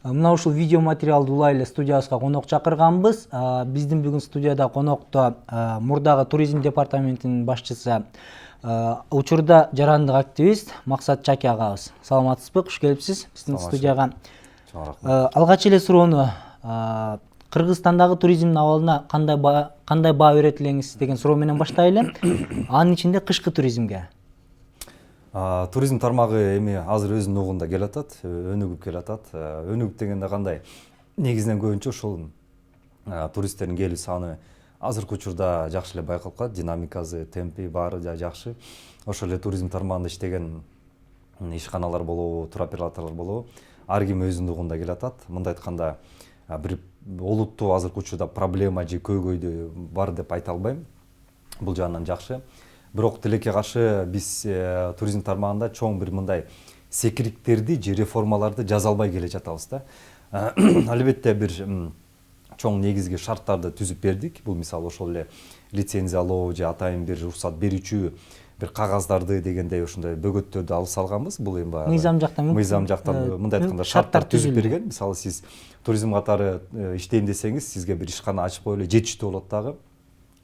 Мына ушул видео материалды улай эле студиябызга конок чакырганбыз. Биздин бүгүн студияда конокто мурдагы туризм департаментинин башчысы, учурда жарандык активист Максат Чаки агабыз. Саламатсызбы? Куш келипсиз биздин студияга. Алгач эле суроону Кыргызстандагы туризмдин абалына кандай баа берет элеңиз деген суроо менен баштайлы. Анын ичинде кышкы туризмге. Туризм тармагы эми азыр өзүнүн угунда келатат, өнүгүп келатат. Өнүгүп дегенде кандай? Негизинен көбүнчө ушул туристтердин келүү саны азыркы учурда жакшы эле байкалып калат, динамикасы, темпи баары жакшы. Ошол эле туризм тармагында иштеген ишканалар болобу, туроператорлор болобу, ар ким өзүнүн угунда келатат. Мындай айтканда, бир олуттуу азыркы учурда проблема же көйгөйдү бар деп айта албайм. Бул жагынан жакшы. Бирок тилекке каршы биз туризм тармагында чоң бир мындай секириктерди же реформаларды жаза албай келе жатабыз да. Албетте бир чоң негизги шарттарды түзүп бердик. Бул мисалы ошол эле лицензиялоо же атайын бир уруксат берүүчү бир кагаздарды дегендей ушундай бөгөттөрдү алып салганбыз. Бул эми баягы мыйзам жактан мындай айтканда шарттар түзүп берген. Мисалы сиз туризм катары иштейм десеңиз, сизге бир ишкана ачып коюп эле жетиштүү болот дагы.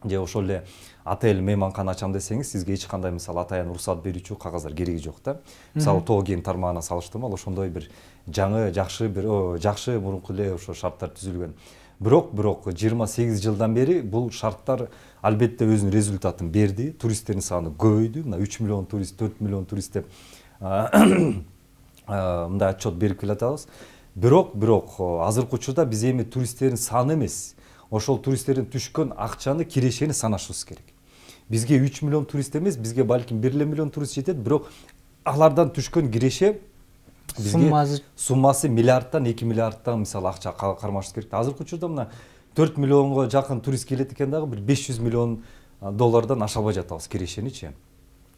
Же ошол эле отель, мейманкана ачам десеңиз, сизге эч кандай мисалы атайын уруксат берүүчү кагаздар кереги жок да. Мисалы тоо кен тармагына салыштырмалуу ошондой бир жаңы жакшы мурунку эле ошо шарттар түзүлгөн. Бирок 28 жылдан бери бул шарттар албетте өзүнүн результатын берди. Туристтердин саны көбөйдү. Мына 3 миллион турист, 4 миллион турист деп мындай отчет берип келатабыз. Бирок азыркы учурда биз эми туристтердин саны эмес, ошол туристтердин түшкөн акчаны, кирешени санашыбыз керек. Бизге 3 миллион турист эмес, бизге балким 1 миллион турист жетет, бирок алардан түшкөн киреше бизге суммасы миллиардтан 2 миллиардтан мисалы акча кармашыбыз керек. Азыркы учурда мына 4 миллионго жакын турист келет экен дагы, бир 500 миллион доллардан аша албай жатабыз кирешеничи.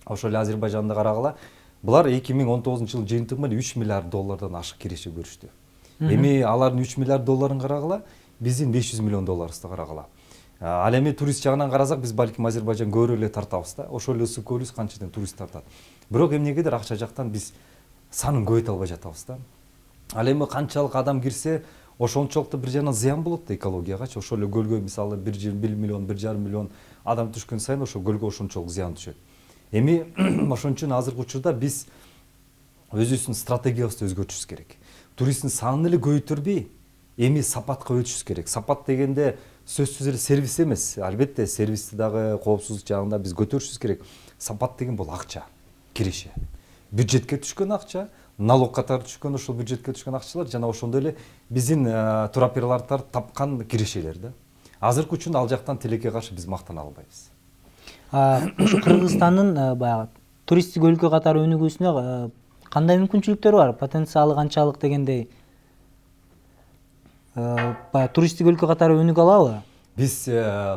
Ошол эле Азербайжанды карагыла, булар 2019 жылы жыйынтыгы менен 3 миллиард доллардан ашык киреше көрүштү. Эми алардын 3 миллиард долларын карагыла, биздин 500 миллион долларыбызды карагыла. Ал эми турист жагынан карасак, биз балким Азербайжан көбүрөөк эле тартабыз да. Ошол эле ысык көлүбүз канчадан турист тартат. Бирок эмнегедир акча жактан биз санын көбөйтө албай жатабыз да. Ал эми канчалык адам кирсе, ошончолукту бир жана зыян болот да экологиягачы. Ошол эле көлгө мисалы 1 миллион, 1,5 миллион адам түшкөн сайын ошол көлгө ошончолук зыян түшөт. Эми ошон үчүн азыркы учурда биз өзүбүздүн стратегиябызды өзгөртүшүбүз керек. Туристтин санын эле көбөйтүрбөй, эми сапатка өтүшүбүз керек. Сапат дегенде сөзсүз эле сервис эмес. Албетте сервисти дагы коопсуздук жагында биз көтөрүшүбүз керек. Сапат деген бул акча, киреше. Бюджетке түшкөн акча, налог катары түшкөн ошол бюджетке түшкөн акчалар жана ошондой эле биздин туроператорлор тапкан кирешелер да. Азыркы үчүн ал жактан тилекке каршы биз мактана албайбыз. Ушу Кыргызстандын баягы туристтик өлкө катары өнүгүүсүнө кандай мүмкүнчүлүктөр бар? Потенциалы канчалык дегендей? Туристтик өлкө катары өнүгө алабы? Биз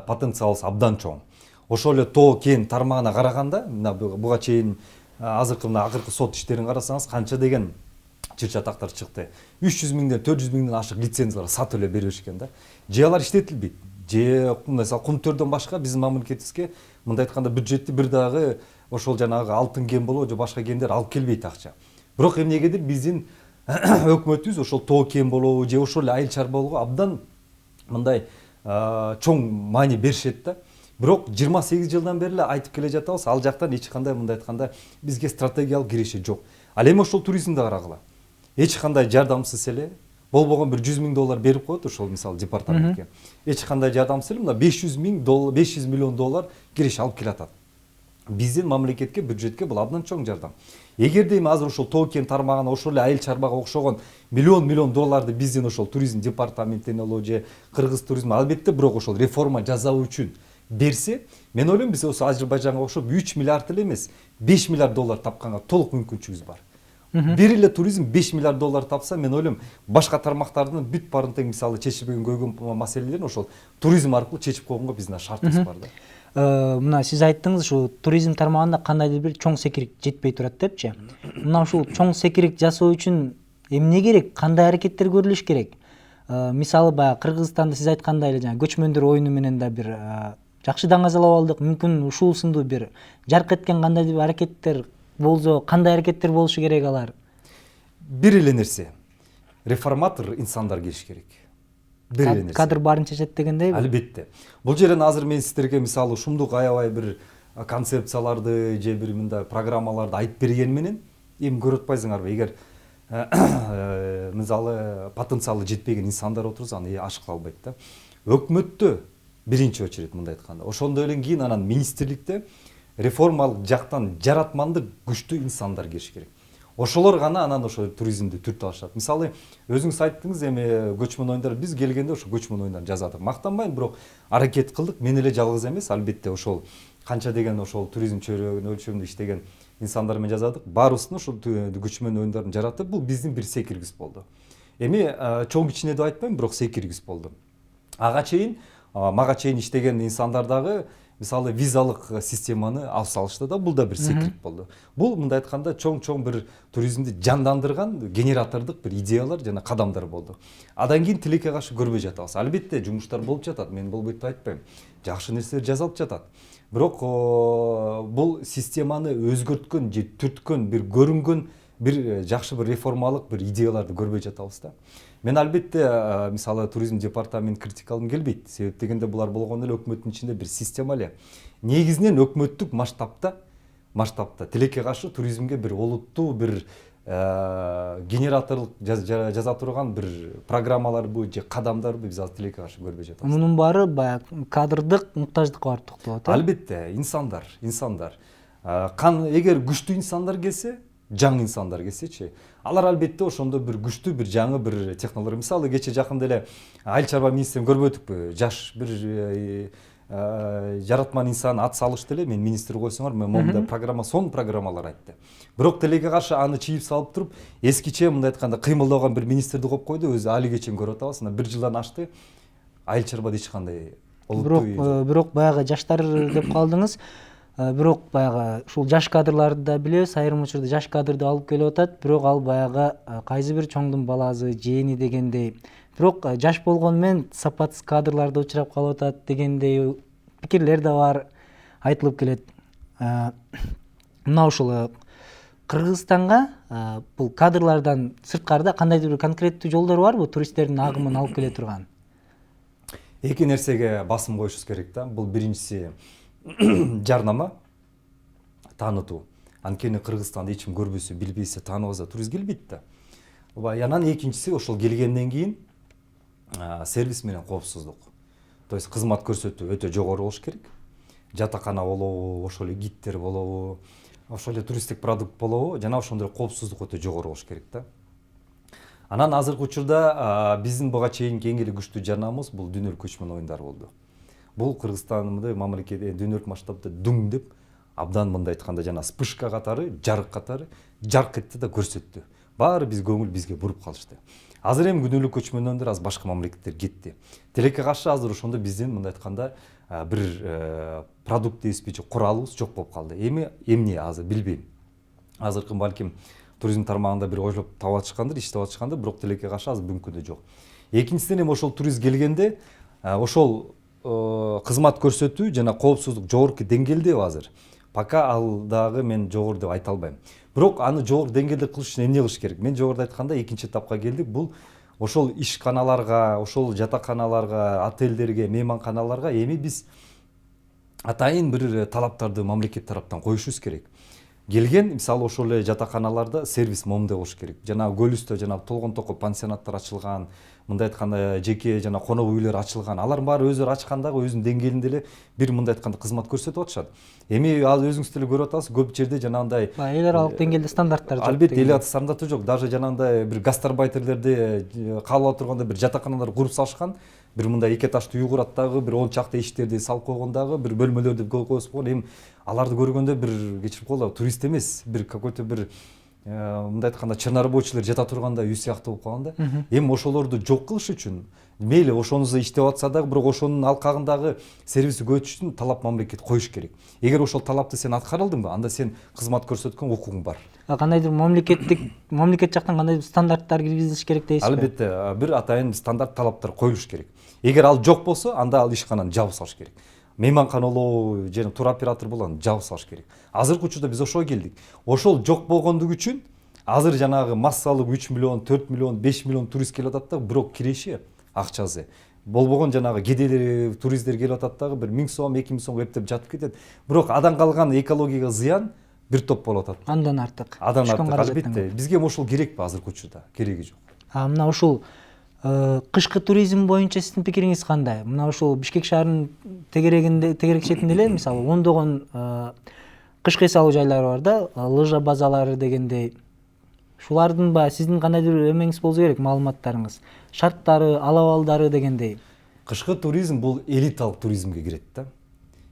потенциалыбыз абдан чоң. Ошол эле тоо кен тармагына караганда, мына буга чейин акыркы сот иштерин карасаңыз, канча деген чыр чатактар чыкты. 300 миңден 400 миңден ашык лицензиялар сатып эле беришкен да. Же алар иштетилбейт. Же мисалы кумтөрдөн башка биздин мамлекетибизге мындай айтканда бюджетти бир дагы ошол жанагы алтын кен болобу же башка кендер алып келбейт акча. Бирок эмнегедир биздин өкмөтүбүз ошол тоо кен болобу же ошол эле айыл чарбалоого абдан мындай чоң маани беришет да. Бирок 28 жылдан бери эле айтып келе жатабыз, ал жактан эч кандай мындай айтканда бизге стратегиялык киреше жок. Ал эми ошол туризмди карагыла. Эч кандай жардамсыз эле болбогон бир 100 миң доллар берип коет ошол мисалы департаментке. Эч кандай жардамсыз эле мына 500 миллион доллар киреше алып келатат. Биздин мамлекетке, бюджетке бул абдан чоң жардам. Эгерде эми азыр ошол тоо кен тармагына ошол эле айыл чарбага окшогон миллион долларды биздин ошол туризм департаментине же кыргыз туризми албетте бирок ошол реформа жасоо үчүн берсе, мен ойлойм биз ошо Азербайжанга окшоп 3 миллиард эле эмес, 5 миллиард доллар тапканга толук мүмкүнчүлүгүбүз бар. Бир эле туризм 5 миллиард доллар тапса, мен ойлойм башка тармактардын бүт барын тең мисалы чечилбеген көйгөн маселелерин ошол туризм аркылуу чечип койгонго биздин шартыбыз бар да. Мына сиз айттыңыз, ушу туризм тармагында кандайдыр бир чоң секирик жетпей турат депчи. Мына ушул чоң секирик жасоо үчүн эмне керек, кандай аракеттер көрүлүш керек? Мисалы баягы Кыргызстанда сиз айткандай эле жана көчмөндөр оюну менен да бир жакшы даңазалап алдык. Мүмкүн ушул сындуу бир жарк эткен кандайдыр бир аракеттер болсо, кандай аракеттер болушу керек алар? Бир эле нерсе. реформатор инсандар келиш керек. Бир эле нерсе. Кадр барынча чет дегендейби? Албетте. Бул жерден азыр мен сиздерге мисалы ушундук аябай бир концепцияларды же бир мындай программаларды айтып бергени менен эми көрүп атпайсыңарбы, эгер мисалы потенциалы жетпеген инсандар отурса аны аш кыла албайт да. Өкмөттө биринчи очередь мындай айтканда, ошондон элен кийин анан министрликте реформалык жактан жаратмандык күчтүү инсандар келиш керек. Ошолор гана анан ошо туризмди түртүп алышат. Мисалы өзүңүз айттыңыз, эми көчмөн оюндар биз келгенде ошо көчмөн оюндарын жазадык. Мактанбайм, бирок аракет кылдык. Мен эле жалгыз эмес, албетте ошол канча деген ошол туризм чөйрөгүн өлчөмүндө иштеген инсандар менен жазадык. Баарыбыздын ошол көчмөн оюндарын жаратып, бул биздин бир секиргиз болду. Эми чоң кичине деп айтпайм, бирок секиргиз болду. Ага чейин, мага чейин иштеген инсандар дагы мисалы визалык системаны алып салышты да, бул да бир секирик болду. Бул мындай айтканда чоң бир туризмди жандандырган генератордук бир идеялар жана кадамдар болду. Адан кийин тилекке каршы көрбөй жатабыз. Албетте жумуштар болуп жатат, мен болбойт деп айтпайм. Жакшы нерселер жасалып жатат. Бирок бул системаны өзгөрткөн же түрткөн бир көрүнгөн бир жакшы бир реформалык бир идеяларды көрбөй жатабыз да. Мен албетте мисалы туризм департамент критикалгым келбейт. Себеп дегенде булар болгондо эле өкмөттүн ичинде бир система эле. Негизинен өкмөттүк масштабта тилекке каршы туризмге бир олуттуу бир генераторлук жаза турган бир программаларбы же кадамдарбы биз азыр тилекке каршы көрбөй жатабыз. Мунун баары баягы кадрдык муктаждыкка барып токтолот. Албетте, инсандар. Эгер күчтүү инсандар келсе, жаңы инсандар келсечи, алар албетте ошондо бир күчтүү бир жаңы бир технология. Мисалы кече жакында эле айыл чарба министрин көрбөдүкпү? Жаш бир жаратман инсан ат салышты эле, мен министр койсоңор, мен момундай программа, сонун программалар айтты. Бирок тилекке каршы аны чийип салып туруп, эскиче мындай айтканда кыймылдаган бир министрди коюп койду, өзү али кечен көрүп атабыз. Анан 1 жылдан ашты. Айыл чарбада эч кандай Бирок баягы жаштар деп калдыңыз. Бирок баягы ушул жаш кадрларды да билебиз, айрым учурда жаш кадрды алып келип атат, бирок ал баягы кайсы бир чоңдун баласы, жээни дегендей. Бирок жаш болгону менен сапатсыз кадрларда учурап калып атат дегендей пикирлер да бар, айтылып келет. Мына ушул Кыргызстанга бул кадрлардан сырткарыда кандайдыр бир конкреттүү жолдор барбы туристтердин агымын алып келе турган? Эки нерсеге басым коюшубуз керек да. Бул биринчиси жарнама, таанытуу. Анткени Кыргызстанды эч ким көрбөсө, билбесе, тааныбаса турист келбейт да. Анан экинчиси ошол келгенден кийин сервис менен коопсуздук. То есть кызмат көрсөтүү өтө жогору болуш керек. Жатакана болобу, ошол эле гидтер болобу, ошол эле туристтик продукт болобу, жана ошондой коопсуздук өтө жогору болуш керек да. Анан азыркы учурда биздин буга чейинки эң эле күчтүү жарнамабыз бул дүйнөлүк көчмөн оюндар болду. Бул Кыргызстанды мамлекет дүйнөлүк масштабта дуң деп абдан мындай айтканда жана вспышка катары, жарык катары жарк этти да көрсөттү. Баары көңүл бизге буруп калышты. Азыр эми дүйнөлүк көчмөн оюндар аз башка мамлекеттер кетти. Тилекке каршы азыр ошондо биздин мындай айтканда бир продукт эспечи куралыбыз жок болуп калды. Эми эмне азыр билбейм. Азыркы балким туризм тармагында бир ойлоп таап атышкандыр, иштеп атышкандыр, бирок тилекке каршы азыр бүгүнкү күндө жок. Экинчиден эми ошол турист келгенде ошол кызмат көрсөтүү жана коопсуздук жогорку деңгээлде азыр. Пока ал дагы мен жогору деп айта албайм. Бирок аны жогору деңгээлде кылыш үчүн эмне кылыш керек? Мен жогоруда айтканда экинчи этапка келдик. Бул ошол ишканаларга, ошол жатаканаларга, отелдерге, мейманканаларга эми биз атайын бир талаптарды мамлекет тараптан коюшубуз керек. Келген, мисалы ошол эле жатаканаларда сервис момундай болуш керек. Жана Көлүстө жана толгон токко пансионаттар ачылган, мындай айтканда жеке жана конок үйлөр ачылган. Алар баары өздөрү ачкандагы өзүнүн деңгээлинде эле бир мындай айтканда кызмат көрсөтүп атышат. Эми ал өзүңүз деле көрүп атасыз, көп жерде жанагындай эл аралык деңгээлде стандарттар жок. Албетте эл аралык стандарты жок. Даже жанагындай бир гастарбайтерлерди каалап турганда бир жатаканалар куруп салышкан. Бир мындай эки этаждуу үй курат дагы, бир 10 чакты эшиктерди салып койгон дагы, бир бөлмөлөрдү койгузуп койгон. Эми аларды көргөндө бир кечирип коелу, турист эмес, бир какой-то бир мындай айтканда чернорабочийлер жата тургандай үй сыяктуу болуп калган да. Эми ошолорду жок кылыш үчүн мейли ошонусу иштеп атса дагы, бирок ошонун алкагындагы сервисти көбөйтүш үчүн талап мамлекет коюш керек. Эгер ошол талапты сен аткара алдыңбы, анда сен кызмат көрсөткөн укугуң бар. Кандайдыр мамлекет жактан кандайдыр стандарттар киргизилиш керек дейсизби? Албетте, бир атайын стандарт талаптар коюлуш керек. Эгер ал жок болсо, анда ал ишкананы жабып салыш керек. Мейманкана болобу, же туроператор болобу, жабып салыш керек. Азыркы учурда биз ошого келдик. Ошол жок болгондугу үчүн азыр жанагы массалык 3 миллион 4 миллион 5 миллион турист келип атат да, бирок киреши акчасы болбогон жанагы кедейлер туристтер келип атат дагы бир 1000 сом 2000 сом эптеп жатып кетет, бирок адан калган экологияга зыян бир топ болуп атат. Андан артык. Адан артык албетте. Бизге ошол керекпи азыркы учурда? Кереги жок. Мына ушул кышкы туризм боюнча сиздин пикириңиз кандай? Мына ушул Бишкек шаарынын тегерек четинде эле мисалы ондогон кышкы эс алуу жайлары бар да, лыжа базалары дегендей. Шулардын баягы сиздин кандайдыр эмеңиз болсо керек, маалыматтарыңыз, шарттары, алабалдары дегендей. Кышкы туризм бул элиталык туризмге кирет да.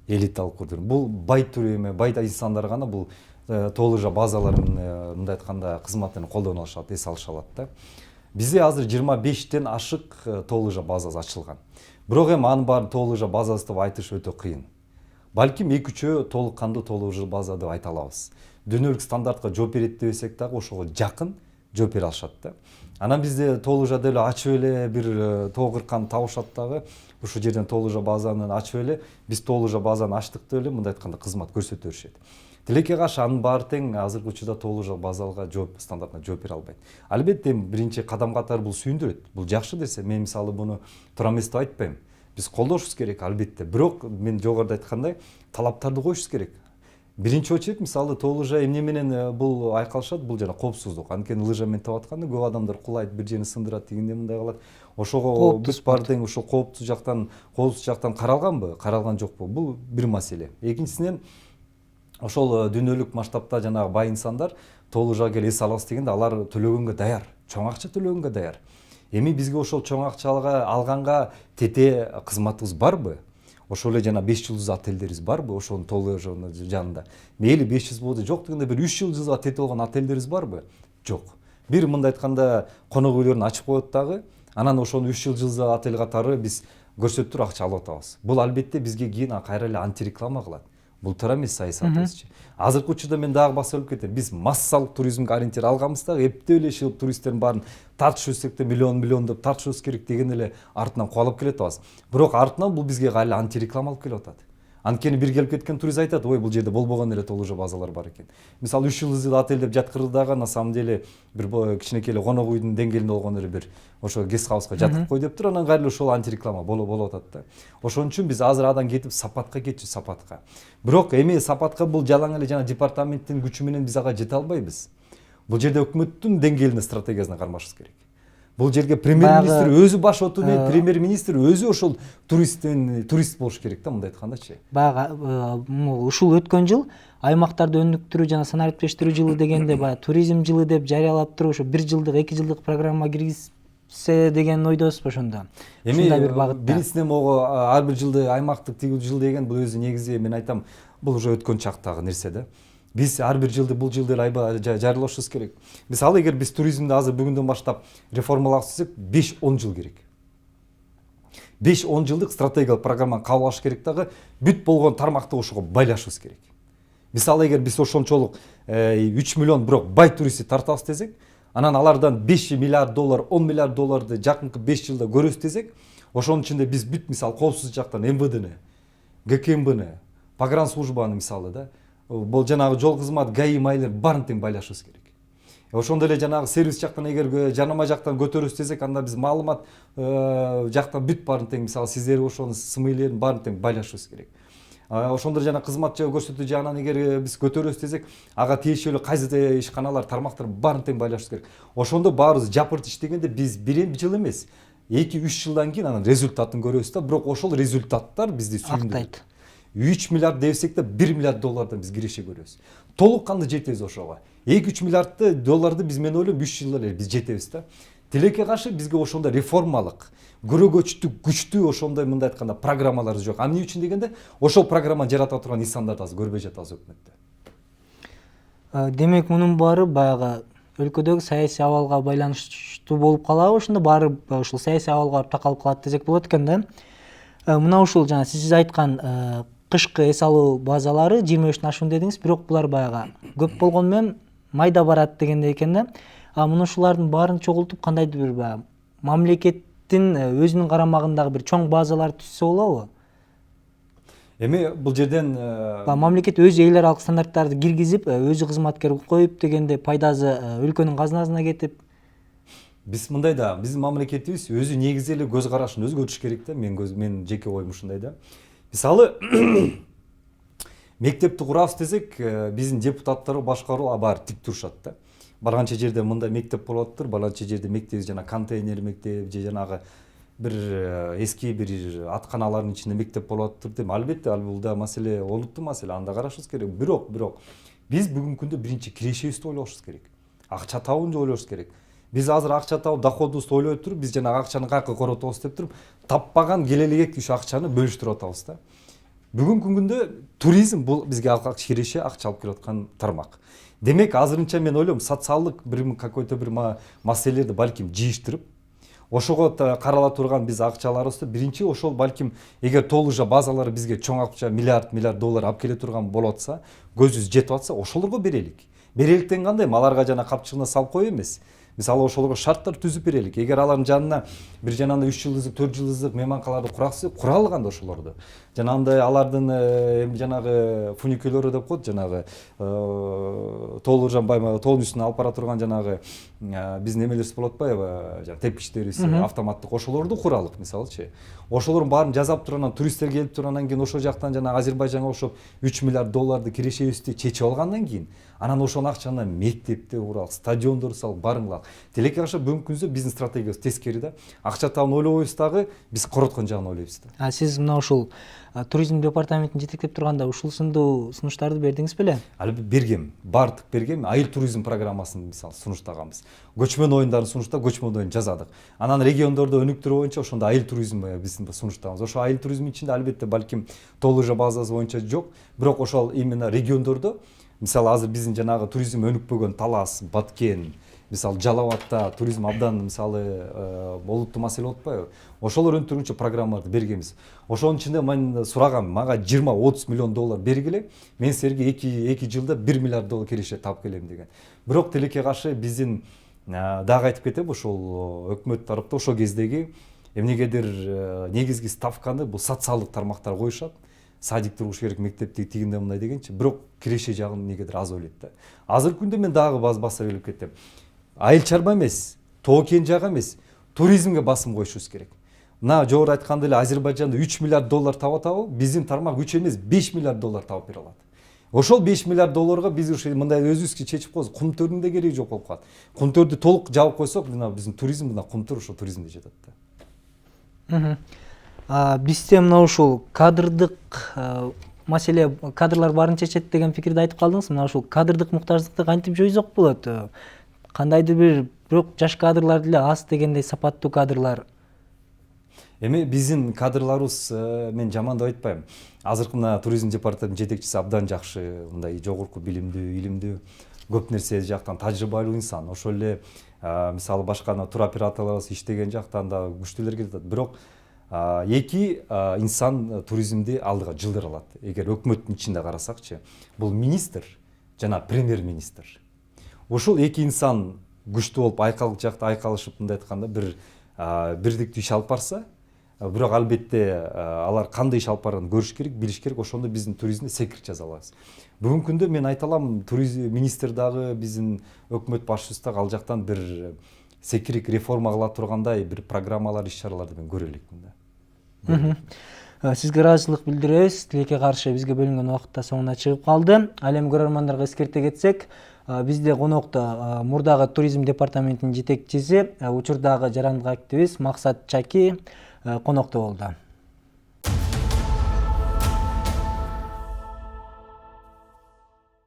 Элиталык туризм. Бул бай туризм, бай инсандар гана бул тоо лыжа базаларын мындай айтканда кызматын колдоно алышат, эс алыша алат да. Бизде азыр 25тен ашык тоо лыжа базасы ачылган. Бирок эми анын баарын тоо лыжа базасы деп айтыш өтө кыйын. Балким 2-3 толук кандуу тоо лыжа база деп айта алабыз. Дүйнөлүк стандартка жооп берет десек дагы ошого жакын жооп бере алышат да. Анан бизде тоо лыжа деле ачып эле бир тоо кырканы табышат дагы. Ушул жерден тоо лыжа базаны ачып эле биз тоо лыжа базаны ачтык деп эле мындай айтканда кызмат көрсөтө беришет. Тилекке каршы анын баары тең азыркы учурда тоо лыжа базалга жооп стандартына жооп бере албайт. Албетте биринчи кадам катары бул сүйүндүрөт. Бул жакшы нерсе. Мен мисалы буну туура эмес деп айтпайм. Биз колдошубуз керек албетте. Бирок мен жогоруда айткандай талаптарды коюшубуз керек. Биринчи очередь мисалы тоо лыжа эмне менен бул айкалышат, бул жана коопсуздук. Анткени лыжа менен таап атканда көп адамдар кулайт, бир жерин сындырат, тигиндей мындай кылат. Ошого биз баары тең ушул кооптуу жактан каралганбы, каралган жокпу? Бул бир маселе. Экинчисинен ошол дүйнөлүк масштабта жанагы бай инсандар тоо лыжага келип эс алабыз дегенде алар төлөгөнгө даяр, чоң акча төлөгөнгө даяр. Эми бизге ошол чоң акчага алганга тете кызматыбыз барбы? Ошол эле жана 5 жылдыз отелдерибиз барбы? Ошонун тоо лыжанын жанында. Мейли 500 болду, жок дегенде бир 3 жылдызга тете болгон отелдерибиз барбы? Жок. Бир мындай айтканда конок үйлөрүн ачып коет дагы, анан ошону 3 жылдыз отель катары биз көрсөтүп туруп акча алып атабыз. Бул албетте бизге кийин кайра эле антиреклама кылат. Бул туура эмес саясатыбызчы. Азыркы учурда мен дагы басып өлүп кетем. Биз массалык туризмге ориентир алганбыз дагы эптеп эле иши туристтердин баарын тартышып өтсек да миллион деп тартышыбыз керек деген эле артынан кубалып келе атабыз. Бирок артынан бул бизге али антиреклама алып келип атат. Анткени бир келип кеткен турист айтат, ой бул жерде болбогон эле тоо лыжа базалар бар экен. Мисалы 3 жылдыз отель деп жаткырды дагы на самом деле бир кичинекей эле конок үйдүн деңгээлинде болгон эле бир ошо гест хауска жатып кой деп тур, анан кайра эле ошол антиреклама болуп атат да. Ошон үчүн биз азыр адан кетип сапатка кетчү, сапатка. Бирок эми сапатка бул жалаң эле жана департаменттин күчү менен биз ага жете албайбыз. Бул жерде өкмөттүн деңгээлинде стратегиясына кармашыбыз керек. Бул жерге премьер-министр өзү баш отур менен премьер-министр өзү ошол турист болуш керек да, мындай айткандачы. Баягы ушул өткөн жыл аймактарды өнүктүрүү жана санариптештирүү жылы дегенде баягы туризм жылы деп жарыялап туруп, ошо 1 жылдык, 2 жылдык программа киргизсе деген ойдосузбу ошондо? Ушундай бир багытта. Биринчиден могу ар бир жылды аймактык тигил жыл деген бул өзү негизи мен айтам, бул уже өткөн чактагы нерсе да. Биз ар бир жылды бул жылды аябай жарыялашыбыз керек. Мисалы эгер биз туризмди азыр бүгүндөн баштап реформалап десек 5-10 жыл керек. 5-10 жылдык стратегиялык программаны кабыл алыш керек дагы, бүт болгон тармакты ошого байлашыбыз керек. Мисалы эгер биз ошончолук 3 миллион бирок бай туристти тартабыз десек, анан алардан 5 миллиард доллар, 10 миллиард долларды жакынкы 5 жылда көрөбүз десек, ошонун ичинде биз бүт мисалы коопсуздук жактан МВДны, ГКМБны, погранслужбаны мисалы да, бул жанагы жол кызмат, ГАИ майлер баарын тең байлашыбыз керек. Ошондой эле жанагы сервис жактан эгер жанама жактан көтөрөбүз десек, анда биз маалымат жактан бүт баарын тең мисалы сиздер ошонун СМИлерин баарын тең байлашыбыз керек. Ошондой жана кызмат көрсөтүү жагынан эгер биз көтөрөбүз десек, ага тиешелүү кайсы ишканалар, тармактар баарын тең байлашыбыз керек. Ошондо баарыбыз жапырт иштегенде биз 1 жыл эмес, 2-3 жылдан кийин анын результатын көрөбүз да, бирок ошол результаттар бизди сүйүндүрөт. 3 миллиард десек да 1 миллиард доллардан биз киреше көрөбүз. Толук канды жетебиз ошого. 2-3 миллиард долларды биз мен ойлойм 3 жылда эле биз жетебиз да. Тилекке каршы бизге ошондой реформалык, көрөгөчтүк, күчтүү ошондой мындай айтканда программалар жок. Эмне үчүн дегенде, ошол программаны жарата турган инсандарды азыр көрбөй жатабыз өкмөттө. Демек мунун баары баягы өлкөдөгү саясий абалга байланыштуу болуп калабы, ошондо баары ушул саясий абалга барып такалып калат десек болот экен да. Мына ушул жана сиз айткан кышкы эс алуу базалары 25-тен ашуун дедиңиз, бирок булар баягы көп болгону менен майда барат дегендей экен да. Мына ушулардын баарын чогултуп кандайдыр бир баягы мамлекеттин өзүнүн карамагындагы бир чоң базалар түзсө болобу? Эми бул жерден мамлекет өз эл аралык стандарттарды киргизип, өзү кызматкер коюп дегенде пайдасы өлкөнүн казынасына кетип. Биз мындай да, биздин мамлекетибиз өзү негизи эле көз карашын өзгөртүш керек да. Мен жеке оюм ушундай да. Мисалы мектепти курабыз десек, биздин депутаттар башкаруу баары тик турушат да. Барганча жерде мындай мектеп болуп атыптыр, барганча жерде мектеп жана контейнер мектеп же жанагы бир эски бир атканалардын ичинде мектеп болуп атыптыр деп. Албетте бул да маселе, олуттуу маселе, анда карашыбыз керек. Бирок биз бүгүнкү күндө биринчи кирешибизди ойлошубуз керек. Акча табууну ойлошубуз керек. Биз азыр акча табып доходубузду ойлой туруп, биз жанагы акчаны каяка коротобуз деп туруп, таппаган келелек ушу акчаны бөлүштүрүп атабыз да. Бүгүнкү күндө туризм бул бизге киреше акча алып келип аткан тармак. Демек азырынча мен ойлойм, социалдык какой-то бир маселелерди балким жыйыштырып, ошого карала турган биз акчаларыбызды биринчи ошол балким эгер толужа базалары бизге чоң акча миллиард доллар алып келе турган болуп атса, көзүбүз жетип атса, ошолорго берелик. Береликтен кандай? Аларга жана капчыгына салып коюп эмес. Мисалы ошолорго шарттар түзүп берелик. Эгер алардын жанына бир жанагындай 3 жылдык, 4 жылдык мейманкаларды кураксы, кура алганда ошолорду. Жанагындай алардын жанагы фуникөлөрү деп коет, жанагы тоолун үстүнө алып бара турган жанагы биздин эмелерибиз болот атпайбы, жанагы тепкичтерибиз, автоматтык ошолорду куралык мисалычы. Ошолордун баарын жасап туруп, туристтер келип туруп, кийин ошол жактан жанагы Азербайжанга окшоп 3 миллиард долларды кирешебизди чечип алгандан кийин, анан ошол акчаны мектепте куралык, стадиондор салып, барыңлак. Тилекке каршы бүгүнкү күндө биздин стратегиябыз тескери да. Акча табууну ойлобойбуз дагы, биз короткон жагын ойлойбуз да. Сиз мына ушул туризм департаментин жетектеп турганда ушул сындуу сунуштарды бердиңиз беле? Албетте бергем, баардык бергем. Айыл туризм программасын мисалы сунуштаганбыз. Көчмөн оюндарын сунуштап, көчмөн оюн жазадык. Анан региондордо өнүктүрүү боюнча ошондо айыл туризми биз сунуштабыз. Ошо айыл туризмин ичинде албетте балким толужа базасы боюнча жок, бирок ошол именно региондордо, мисалы азыр биздин жанагы туризм өнүкпөгөн Талас, Баткен, мисалы Жалал Абадта туризм абдан мисалы олуттуу маселе болуп атпайбы? Ошолор өнүктүрүүчү программаларды бергенбиз. Ошонун ичинде мен сурагам, мага 20-30 миллион доллар бергиле, мен силерге 2 жылда 1 миллиард доллар киреше таап келем деген. Бирок тилекке каршы биздин дагы айтып кетем, ошол өкмөт тарапта ошол кездеги эмнегедир негизги ставканы бул социалдык тармактар коюшат. Садик тургуш керек, мектепти тигинде мындай дегенчи, бирок киреше жагын эмнегедир аз ойлойт да. Азыркы күндө мен дагы баса белгилеп кетем. Айыл чарба эмес, тоо кен жак эмес, туризмге басым коюшубуз керек. Мына жогору айткандай эле Азербайжанда 3 миллиард доллар таап атабы, биздин тармак 3 эмес 5 миллиард доллар таап бере алат. Ошол 5 миллиард долларга биз ушу мындай өзүбүзгө чечип коебуз, кумтөрдүн да кереги жок болуп калат. Кумтөрдү толук жабып койсок, мына биздин туризм, мына кумтөр ошо туризмде жатат да. Бизде мына ушул кадрдык маселе, кадрлар баарын чечет деген пикирди айтып калдыңыз. Мына ушул кадрдык муктаждыкты кантип жойсок болот? Кандайдыр бирок жаш кадрлар деле аз дегендей сапаттуу кадрлар. Эми биздин кадрларыбыз мен жаман деп айтпайм. Азыркы мына туризм департаментинин жетекчиси абдан жакшы, мындай жогорку билимдүү, илимдүү, көп нерсе жактан тажрыйбалуу инсан. Ошол эле мисалы башка туроператорлорубуз иштеген жактан да күчтүүлөр келип атат. Бирок эки инсан туризмди алдыга жылдыра алат. Эгер өкмөттүн ичинде карасакчы, бул министр жана премьер-министр. Ушул эки инсан күчтүү болуп айкалышып мындай айтканда бир бирдиктүү иш алып барса, бирок албетте алар кандай иш алып барганын көрүш керек, билиш керек. Ошондо биздин туризмде секирик жаза алабыз. Бүгүнкү күндө мен айта алам, туризм министр дагы биздин өкмөт башчысы дагы ал жактан бир секирик реформа кыла тургандай бир программалар, иш-чараларды мен көрө элекмин да. Сизге ыраазычылык билдиребиз. Тилекке каршы бизге бөлүнгөн убакыт да соңуна чыгып калды. Ал эми көрөрмандарга эскерте кетсек, бизде конокто мурдагы туризм департаментинин жетекчиси, учурдагы жарандык активист Максат Чаки конокто болду.